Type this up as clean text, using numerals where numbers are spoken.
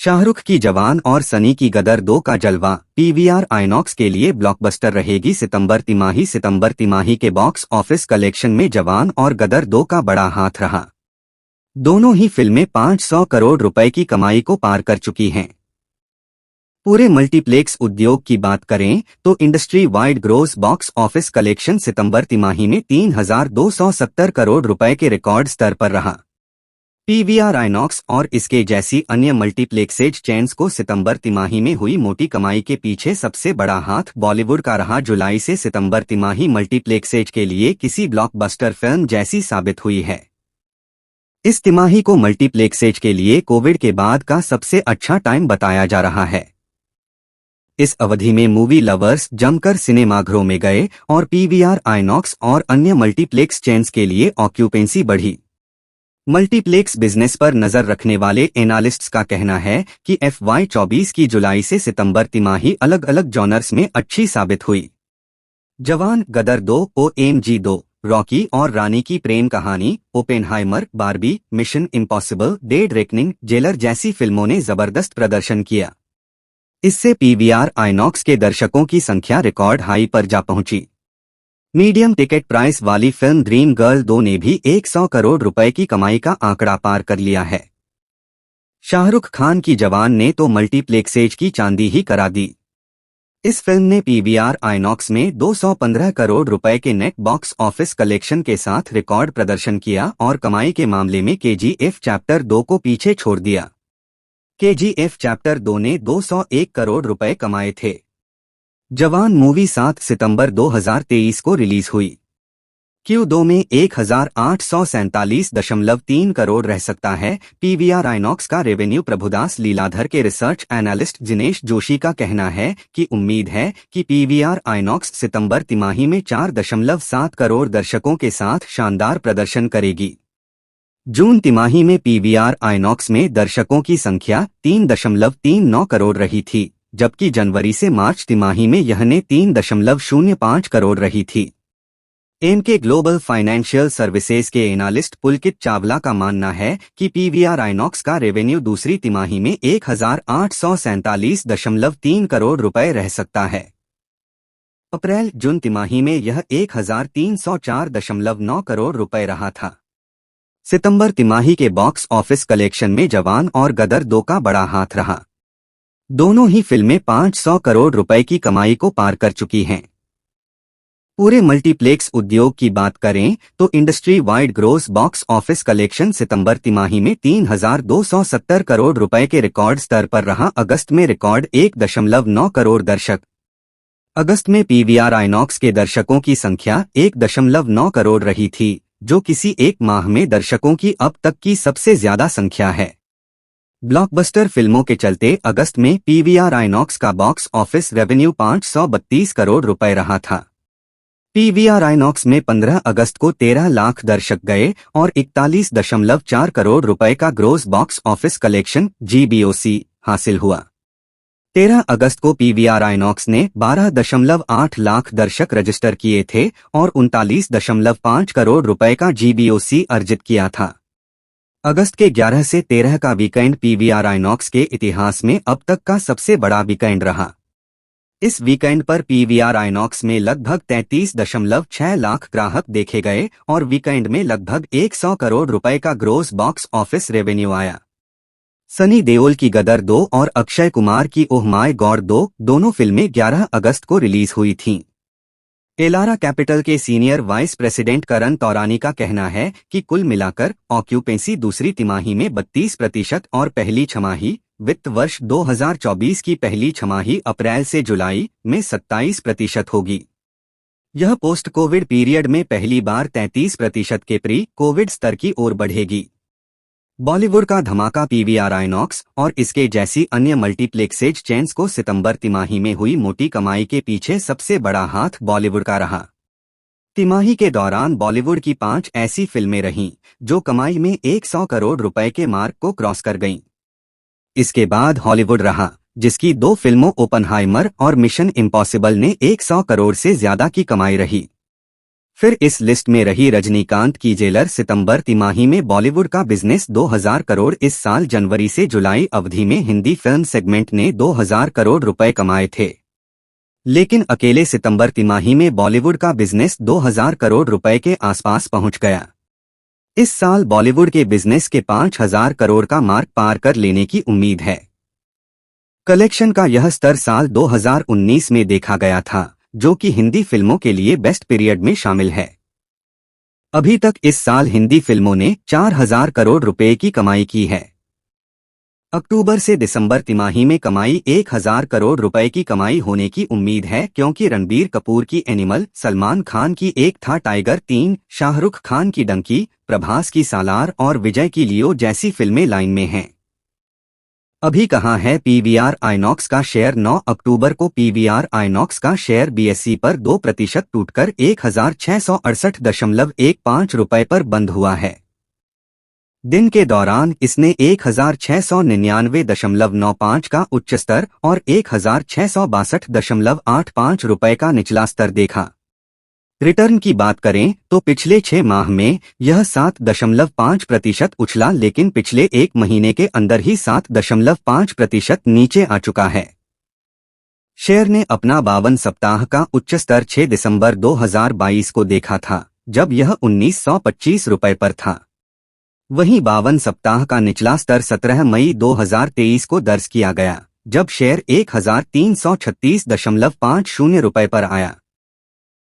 शाहरुख की जवान और सनी की गदर 2 का जलवा पीवीआर आइनॉक्स के लिए ब्लॉकबस्टर रहेगी। सितंबर तिमाही के बॉक्स ऑफिस कलेक्शन में जवान और गदर 2 का बड़ा हाथ रहा। दोनों ही फिल्में 500 करोड़ रुपए की कमाई को पार कर चुकी हैं। पूरे मल्टीप्लेक्स उद्योग की बात करें तो industry wide gross box office collection सितंबर तिमाही में 3,270 करोड़ रुपए के रिकॉर्ड स्तर पर रहा। पीवीआर आइनॉक्स और इसके जैसी अन्य मल्टीप्लेक्सेज चेन्स को सितंबर तिमाही में हुई मोटी कमाई के पीछे सबसे बड़ा हाथ बॉलीवुड का रहा। जुलाई से सितंबर तिमाही मल्टीप्लेक्सेज के लिए किसी ब्लॉकबस्टर फिल्म जैसी साबित हुई है। इस तिमाही को मल्टीप्लेक्सेज के लिए कोविड के बाद का सबसे अच्छा टाइम बताया जा रहा है। इस अवधि में मूवी लवर्स जमकर सिनेमाघरों में गए और पीवीआर आइनॉक्स और अन्य मल्टीप्लेक्स चेन्स के लिए ऑक्यूपेंसी बढ़ी। मल्टीप्लेक्स बिजनेस पर नजर रखने वाले एनालिस्ट्स का कहना है कि FY24 की जुलाई से सितंबर तिमाही अलग अलग जॉनर्स में अच्छी साबित हुई। जवान, गदर 2, OMG 2, रॉकी और रानी की प्रेम कहानी, Oppenheimer, Barbie, mission impossible, dead reckoning, jailer जैसी फिल्मों ने जबरदस्त प्रदर्शन किया। इससे पीवीआर आइनॉक्स के दर्शकों की संख्या रिकॉर्ड हाई पर जा पहुंची। मीडियम टिकट प्राइस वाली फिल्म ड्रीम गर्ल 2 ने भी 100 करोड़ रुपए की कमाई का आंकड़ा पार कर लिया है। शाहरुख खान की जवान ने तो मल्टीप्लेक्सेज की चांदी ही करा दी। इस फिल्म ने पीवीआर आइनॉक्स में 215 करोड़ रुपए के नेट बॉक्स ऑफिस कलेक्शन के साथ रिकॉर्ड प्रदर्शन किया और कमाई के मामले में KGF चैप्टर 2 को पीछे छोड़ दिया। KGF चैप्टर 2 ने 201 करोड़ रुपए कमाए थे। जवान मूवी 7 सितंबर 2023 को रिलीज हुई। Q2 में 1,847.3 करोड़ रह सकता है। पीवीआर आइनॉक्स का रेवेन्यू प्रभुदास लीलाधर के रिसर्च एनालिस्ट जिनेश जोशी का कहना है कि उम्मीद है कि पीवीआर आइनॉक्स सितंबर तिमाही में 4.7 करोड़ दर्शकों के साथ शानदार प्रदर्शन करेगी। जून तिमाही में पीवीआर आइनॉक्स में दर्शकों की संख्या 3.39 करोड़ रही थी, जबकि जनवरी से मार्च तिमाही में यह 3.05 करोड़ रही थी। एमके ग्लोबल फाइनेंशियल सर्विसेज के एनालिस्ट पुलकित चावला का मानना है कि पीवीआर आइनॉक्स का रेवेन्यू दूसरी तिमाही में 1,847.3 करोड़ रुपए रह सकता है। अप्रैल जून तिमाही में यह 1,304.9 करोड़ रुपए रहा था। सितंबर तिमाही के बॉक्स ऑफिस कलेक्शन में जवान और गदर 2 का बड़ा हाथ रहा। दोनों ही फिल्में 500 करोड़ रुपए की कमाई को पार कर चुकी हैं। पूरे मल्टीप्लेक्स उद्योग की बात करें तो industry wide gross box office collection सितंबर तिमाही में 3,270 करोड़ रुपए के रिकॉर्ड स्तर पर रहा। अगस्त में रिकॉर्ड 1.9 करोड़ दर्शक। अगस्त में पीवीआर आइनॉक्स के दर्शकों की संख्या 1.9 करोड़ रही थी, जो किसी एक माह में दर्शकों की अब तक की सबसे ज्यादा संख्या है। ब्लॉकबस्टर फिल्मों के चलते अगस्त में पीवीआर आइनॉक्स का बॉक्स ऑफिस रेवेन्यू 532 करोड़ रुपए रहा था। पीवीआर आइनॉक्स में 15 अगस्त को 13 लाख दर्शक गए और 41.4 करोड़ रुपए का gross box office collection GBOC हासिल हुआ। 13 अगस्त को पीवीआर आइनॉक्स ने 12.8 लाख दर्शक रजिस्टर किए थे और 39.5 करोड़ रुपए का GBOC अर्जित किया था। अगस्त के 11 से 13 का वीकेंड पीवीआर आइनॉक्स के इतिहास में अब तक का सबसे बड़ा वीकेंड रहा। इस वीकेंड पर पीवीआर आइनॉक्स में लगभग 33.6 लाख ग्राहक देखे गए और वीकेंड में लगभग 100 करोड़ रुपए का ग्रोस बॉक्स ऑफिस रेवेन्यू आया। सनी देओल की गदर 2 और अक्षय कुमार की ओह माय गॉड 2 दोनों फिल्में 11 अगस्त को रिलीज हुई थीं। एलारा कैपिटल के सीनियर वाइस प्रेसिडेंट करण तौरानी का कहना है कि कुल मिलाकर ऑक्यूपेंसी दूसरी तिमाही में 32% और पहली छमाही वित्त वर्ष 2024 की पहली छमाही अप्रैल से जुलाई में 27% होगी। यह पोस्ट कोविड पीरियड में पहली बार 33% के प्री कोविड स्तर की ओर बढ़ेगी। बॉलीवुड का धमाका पीवीआर आइनॉक्स और इसके जैसी अन्य मल्टीप्लेक्सेज चेन्स को सितंबर तिमाही में हुई मोटी कमाई के पीछे सबसे बड़ा हाथ बॉलीवुड का रहा। तिमाही के दौरान बॉलीवुड की 5 ऐसी फिल्में रहीं जो कमाई में 100 करोड़ रुपए के मार्क को क्रॉस कर गईं। इसके बाद हॉलीवुड रहा, जिसकी 2 फिल्मों ओपनहाइमर और मिशन इम्पॉसिबल ने 100 करोड़ से ज्यादा की कमाई रही। फिर इस लिस्ट में रही रजनीकांत की जेलर। सितंबर तिमाही में बॉलीवुड का बिजनेस 2000 करोड़। इस साल जनवरी से जुलाई अवधि में हिंदी फिल्म सेगमेंट ने 2000 करोड़ रुपए कमाए थे, लेकिन अकेले सितंबर तिमाही में बॉलीवुड का बिजनेस 2000 करोड़ रुपए के आसपास पहुंच गया। इस साल बॉलीवुड के बिजनेस के 5000 करोड़ का मार्क पार कर लेने की उम्मीद है। कलेक्शन का यह स्तर साल 2019 में देखा गया था, जो कि हिंदी फिल्मों के लिए बेस्ट पीरियड में शामिल है। अभी तक इस साल हिंदी फिल्मों ने 4000 करोड़ रुपए की कमाई की है। अक्टूबर से दिसंबर तिमाही में कमाई 1000 करोड़ रुपए की कमाई होने की उम्मीद है, क्योंकि रणबीर कपूर की एनिमल, सलमान खान की एक था टाइगर 3, शाहरुख खान की डंकी, प्रभास की सालार और विजय की लियो जैसी फिल्में लाइन में हैं। अभी कहां है पीवीआर आइनॉक्स का शेयर? 9 अक्टूबर को पीवीआर आइनॉक्स का शेयर बीएसई पर 2% टूटकर 1668.15 रुपए पर बंद हुआ है। दिन के दौरान इसने 1699.95 का उच्च स्तर और 1662.85 रुपए का निचला स्तर देखा। रिटर्न की बात करें तो पिछले 6 माह में यह 7.5% उछला, लेकिन पिछले एक महीने के अंदर ही 7.5% नीचे आ चुका है। शेयर ने अपना 52 सप्ताह का उच्च स्तर 6 दिसंबर 2022 को देखा था, जब यह 1925 रुपए पर था। वहीं 52 सप्ताह का निचला स्तर 17 मई 2023 को दर्ज किया गया, जब शेयर 1336.50 रुपए पर आया।